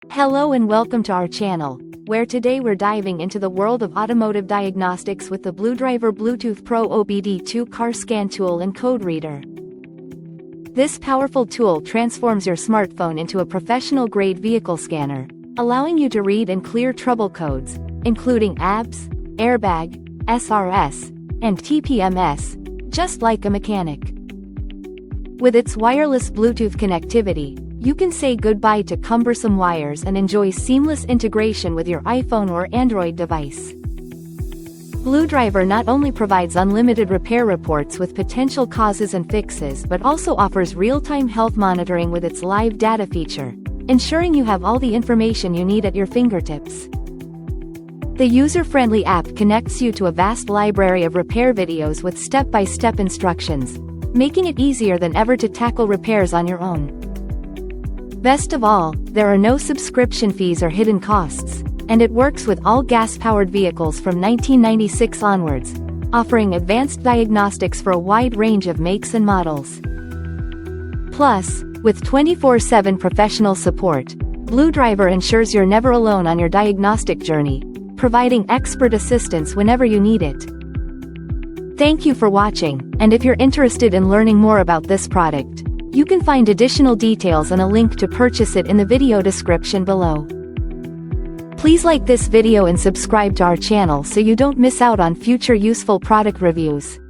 Hello and welcome to our channel, where today we're diving into the world of automotive diagnostics with the BlueDriver Bluetooth Pro OBD2 car scan tool and code reader. This powerful tool transforms your smartphone into a professional-grade vehicle scanner, allowing you to read and clear trouble codes, including ABS, Airbag, SRS, and TPMS, just like a mechanic. With its wireless Bluetooth connectivity, you can say goodbye to cumbersome wires and enjoy seamless integration with your iPhone or Android device. BlueDriver not only provides unlimited repair reports with potential causes and fixes but also offers real-time health monitoring with its live data feature, ensuring you have all the information you need at your fingertips. The user-friendly app connects you to a vast library of repair videos with step-by-step instructions, making it easier than ever to tackle repairs on your own. Best of all, there are no subscription fees or hidden costs, and it works with all gas-powered vehicles from 1996 onwards, offering advanced diagnostics for a wide range of makes and models. Plus, with 24/7 professional support, BlueDriver ensures you're never alone on your diagnostic journey, providing expert assistance whenever you need it. Thank you for watching, and if you're interested in learning more about this product, you can find additional details and a link to purchase it in the video description below. Please like this video and subscribe to our channel so you don't miss out on future useful product reviews.